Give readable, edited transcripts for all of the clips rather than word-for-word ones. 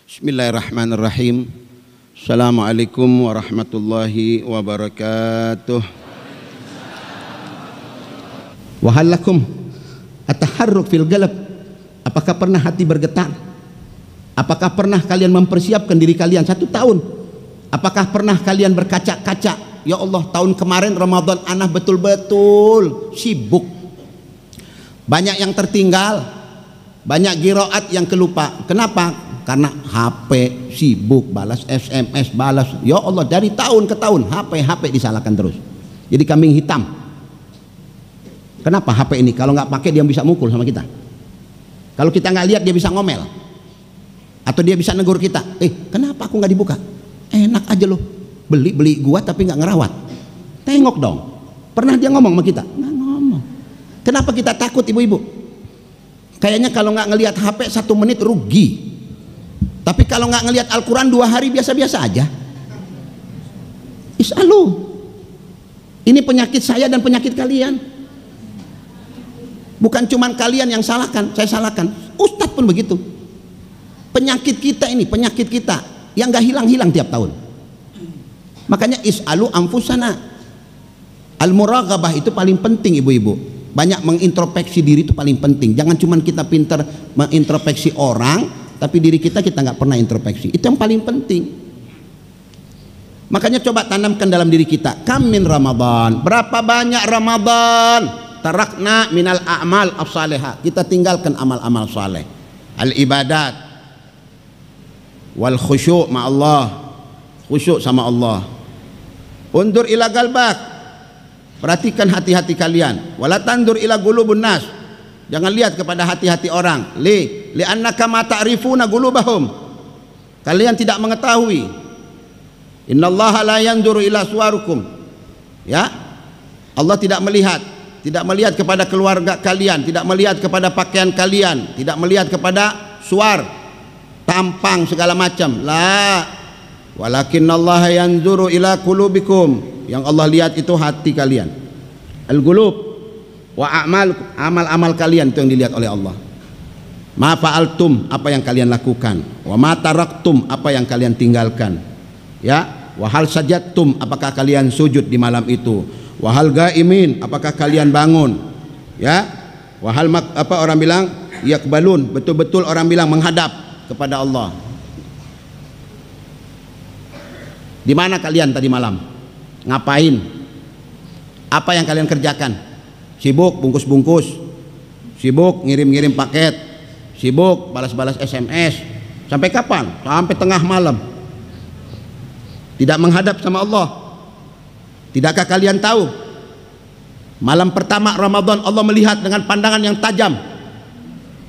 Bismillahirrahmanirrahim. Assalamualaikum warahmatullahi wabarakatuh. Wahal lakum ataharruk fil galab. Apakah pernah hati bergetar? Apakah pernah kalian mempersiapkan diri kalian 1 tahun? Apakah pernah kalian berkaca-kaca? Ya Allah, tahun kemarin Ramadan anak betul-betul sibuk. Banyak yang tertinggal, banyak giroat yang kelupa. Kenapa? Karena HP sibuk, balas SMS, balas. Ya Allah, dari tahun ke tahun HP disalahkan terus. Jadi kambing hitam. Kenapa HP ini? Kalau nggak pakai dia bisa mukul sama kita. Kalau kita nggak lihat dia bisa ngomel. Atau dia bisa negur kita. Kenapa aku nggak dibuka? Enak aja loh. Beli gua tapi nggak ngerawat. Tengok dong. Pernah dia ngomong sama kita? Nggak ngomong. Kenapa kita takut, ibu-ibu? Kayaknya kalau nggak ngelihat HP 1 menit rugi. Tapi kalau nggak ngelihat Al-Quran 2 hari biasa-biasa aja. Is'alu. Ini penyakit saya dan penyakit kalian. Bukan cuman kalian yang salahkan, saya salahkan. Ustadz pun begitu. Penyakit kita ini, penyakit kita yang nggak hilang-hilang tiap tahun. Makanya is'alu anfusana. Al-muraghabah itu paling penting, ibu-ibu. Banyak mengintrospeksi diri itu paling penting. Jangan cuman kita pintar mengintrospeksi orang, tapi diri kita nggak pernah introspeksi. Itu yang paling penting. Makanya coba tanamkan dalam diri kita. Kam min Ramadan. Berapa banyak Ramadan tarakna minal a'mal as-salihah. Kita tinggalkan amal-amal saleh. Al-ibadat wal khusyuk ma Allah. Khusyuk sama Allah. Undur ila galbak. Perhatikan hati-hati kalian. Wala tandur ila gulubun nas. Jangan lihat kepada hati-hati orang. Li'annaka ma ta'rifuna gulubahum. Kalian tidak mengetahui. Innallaha la yanzuru ila suwarukum. Ya. Allah tidak melihat kepada keluarga kalian, tidak melihat kepada pakaian kalian, tidak melihat kepada suar, tampang segala macam. La. Walakinnallaha yanzuru ila qulubikum. Yang Allah lihat itu hati kalian. Al-qulub wa amal kalian itu yang dilihat oleh Allah. Ma fa'altum, apa yang kalian lakukan. Wa ma taraktum, apa yang kalian tinggalkan. Ya, wa hal sajadtum, apakah kalian sujud di malam itu. Wa hal gaimin, apakah kalian bangun. Ya, wa hal apa orang bilang yaqbalun, betul-betul orang bilang menghadap kepada Allah. Di mana kalian tadi malam? Ngapain? Apa yang kalian kerjakan? Sibuk bungkus-bungkus, sibuk ngirim-ngirim paket, sibuk balas-balas SMS. Sampai kapan? Sampai tengah malam. Tidak menghadap sama Allah. Tidakkah kalian tahu? Malam pertama Ramadan Allah melihat dengan pandangan yang tajam.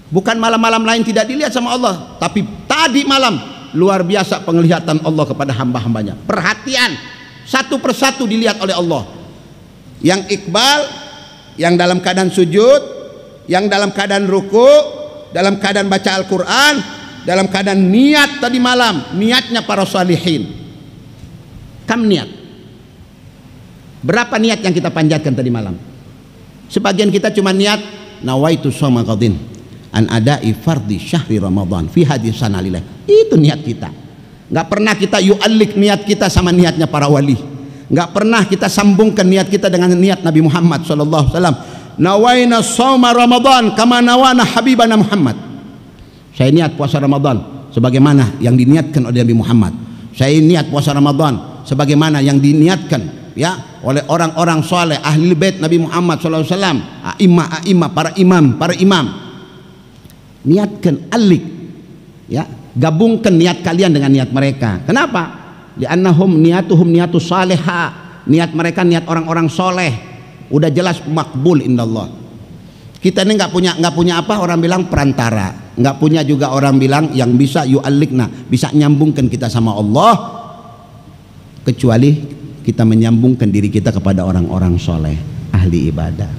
Bukan malam-malam lain tidak dilihat sama Allah, tapi tadi malam luar biasa penglihatan Allah kepada hamba-hambanya. Perhatian, satu persatu dilihat oleh Allah. Yang iqbal, yang dalam keadaan sujud, yang dalam keadaan ruku, dalam keadaan baca Al-Quran, dalam keadaan niat tadi malam, niatnya para salihin. Kam niat? Berapa niat yang kita panjatkan tadi malam? Sebagian kita cuma niat nawaitu shoma qadin an ada'i fardhi syahri Ramadan fi hadis sanalillah. Itu niat kita. Nggak pernah kita yu'allik niat kita sama niatnya para wali. Nggak pernah kita sambungkan niat kita dengan niat Nabi Muhammad SAW. Nawaina shauma Ramadan kama nawana habibana Muhammad. Saya niat puasa Ramadan sebagaimana yang diniatkan oleh Nabi Muhammad. Saya niat puasa Ramadan sebagaimana yang diniatkan ya oleh orang-orang saleh ahli bait Nabi Muhammad SAW. A'imah, para imam. Niatkan alik ya. Gabungkan niat kalian dengan niat mereka. Kenapa? Li'annahum niatuhum niatus salihah. Niat mereka niat orang-orang soleh. Udah jelas makbul indallah. Kita ini nggak punya apa, orang bilang perantara. Nggak punya juga orang bilang yang bisa yu'allikna, bisa nyambungkan kita sama Allah, kecuali kita menyambungkan diri kita kepada orang-orang soleh, ahli ibadah.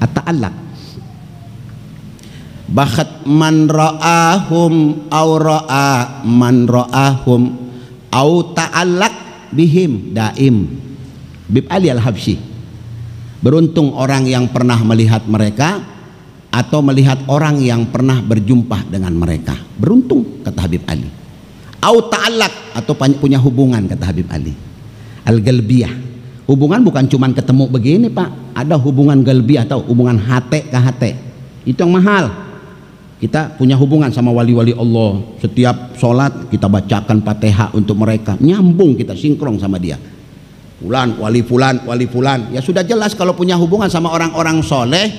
At-ta'allaq. Bakat man ra'ahum aw ra'a man ra'ahum aw ta'allaq bihim daim. Bib Ali Al-Habsyi. Beruntung orang yang pernah melihat mereka atau melihat orang yang pernah berjumpa dengan mereka. Beruntung, kata Habib Ali. Au ta'allaq, atau punya hubungan, kata Habib Ali. Al-galbiyah, hubungan bukan cuma ketemu begini Pak, ada hubungan galbiyah, atau hubungan hati ke hati. Itu yang mahal. Kita punya hubungan sama wali-wali Allah, setiap sholat kita bacakan Fatihah untuk mereka, nyambung, kita sinkron sama dia. Fulan, wali fulan, ya sudah jelas kalau punya hubungan sama orang-orang soleh,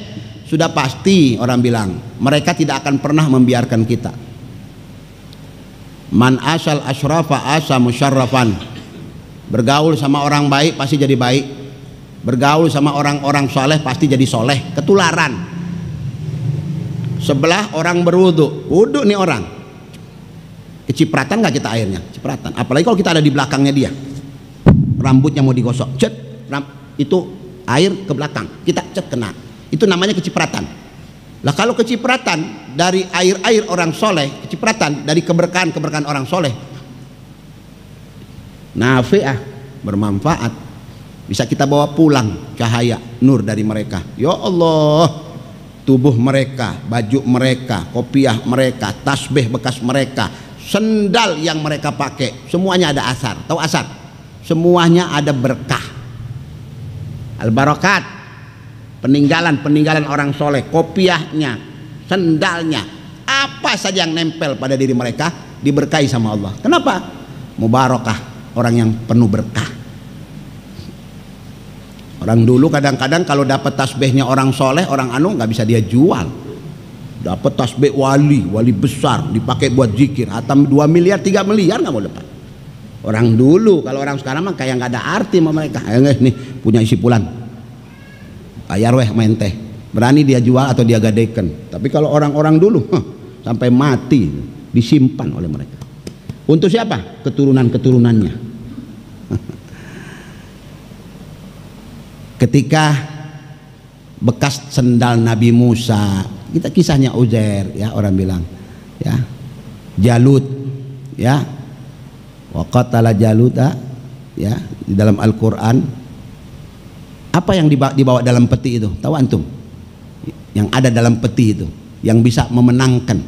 sudah pasti orang bilang mereka tidak akan pernah membiarkan kita. Man asal asyrafa asa musyarrafan, bergaul sama orang baik pasti jadi baik, bergaul sama orang-orang soleh pasti jadi soleh, ketularan. Sebelah orang berwudu, wudu nih orang, kecipratan nggak kita airnya, cipratan. Apalagi kalau kita ada di belakangnya dia, rambutnya mau digosok, cet, itu air ke belakang, kita cet kena, itu namanya kecipratan. Lah kalau kecipratan dari air-air orang soleh, kecipratan dari keberkahan orang soleh, nafi'ah, bermanfaat, bisa kita bawa pulang cahaya nur dari mereka. Ya Allah, tubuh mereka, baju mereka, kopiah mereka, tasbih bekas mereka, sendal yang mereka pakai, semuanya ada asar. Tahu asar? Semuanya ada berkah. Al-barakat, peninggalan orang soleh, kopiahnya, sendalnya, apa saja yang nempel pada diri mereka diberkahi sama Allah. Kenapa? Mubarakah, orang yang penuh berkah. Orang dulu kadang-kadang kalau dapat tasbihnya orang soleh, orang anu, nggak bisa dia jual. Dapat tasbih wali besar, dipakai buat zikir, hatam 2 miliar 3 miliar nggak mau dapat. Orang dulu, kalau orang sekarang mah kayak nggak ada arti sama mereka. Nih punya isi pulan, bayar weh main teh, berani dia jual atau dia gadekan. Tapi kalau orang-orang dulu sampai mati disimpan oleh mereka. Untuk siapa? Keturunan-keturunannya. Ketika bekas sendal Nabi Musa, kita kisahnya Uzair, ya, orang bilang, ya, Jalut, ya, wa qatala Jaluta, ya, di dalam Al-Quran. Apa yang dibawa dalam peti itu? Tahu antum? Yang ada dalam peti itu, yang bisa memenangkan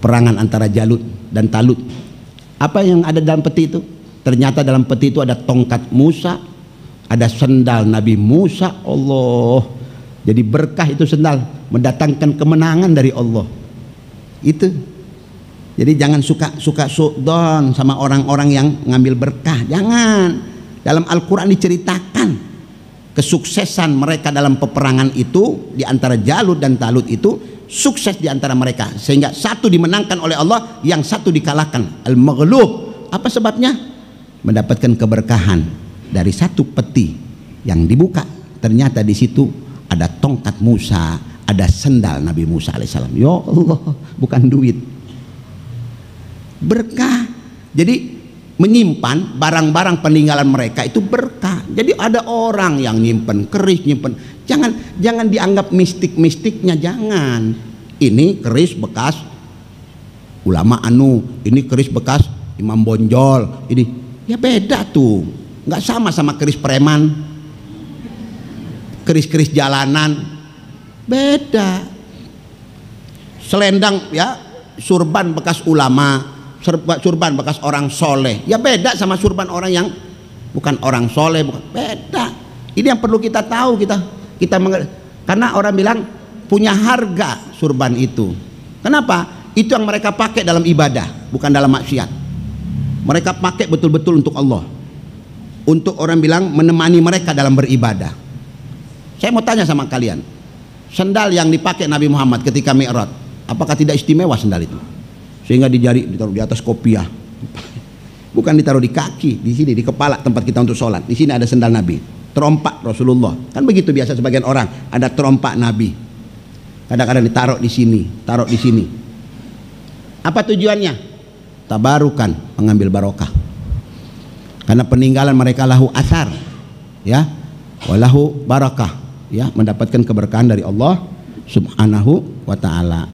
perangan antara Jalut dan Talut. Apa yang ada dalam peti itu? Ternyata dalam peti itu ada tongkat Musa, ada sendal Nabi Musa. Allah, jadi berkah itu sendal, mendatangkan kemenangan dari Allah. Itu. Jadi jangan suka su'don sama orang-orang yang ngambil berkah, jangan. Dalam Al-Quran diceritakan kesuksesan mereka dalam peperangan itu, di antara Jalut dan Talut itu sukses di antara mereka, sehingga satu dimenangkan oleh Allah, yang satu dikalahkan, al-maghlub. Apa sebabnya? Mendapatkan keberkahan dari satu peti yang dibuka, ternyata di situ ada tongkat Musa, ada sendal Nabi Musa alaihissalam. Ya Allah, bukan duit, berkah. Jadi menyimpan barang-barang peninggalan mereka itu berkah. Jadi ada orang yang nyimpen keris, nyimpen, jangan dianggap mistik-mistiknya, jangan. Ini keris bekas ulama anu, ini keris bekas Imam Bonjol, ini ya beda tuh. Nggak sama keris preman, keris jalanan, beda. Selendang, ya, surban bekas ulama, surban bekas orang soleh, ya beda sama surban orang yang bukan orang soleh, bukan, beda. Ini yang perlu kita tahu, kita karena orang bilang punya harga surban itu. Kenapa? Itu yang mereka pakai dalam ibadah, bukan dalam maksiat. Mereka pakai betul-betul untuk Allah. Untuk orang bilang menemani mereka dalam beribadah. Saya mau tanya sama kalian, sendal yang dipakai Nabi Muhammad ketika Mi'raj, apakah tidak istimewa sendal itu? Sehingga di jari ditaruh di atas kopiah, bukan ditaruh di kaki, di sini di kepala tempat kita untuk sholat. Di sini ada sendal Nabi, terompak Rasulullah. Kan begitu biasa sebagian orang, ada terompak Nabi. Kadang-kadang ditaruh di sini, taruh di sini. Apa tujuannya? Tabarukan, mengambil barokah. Karena peninggalan mereka lahu asar, ya, walahu barakah, ya, mendapatkan keberkahan dari Allah Subhanahu wa ta'ala.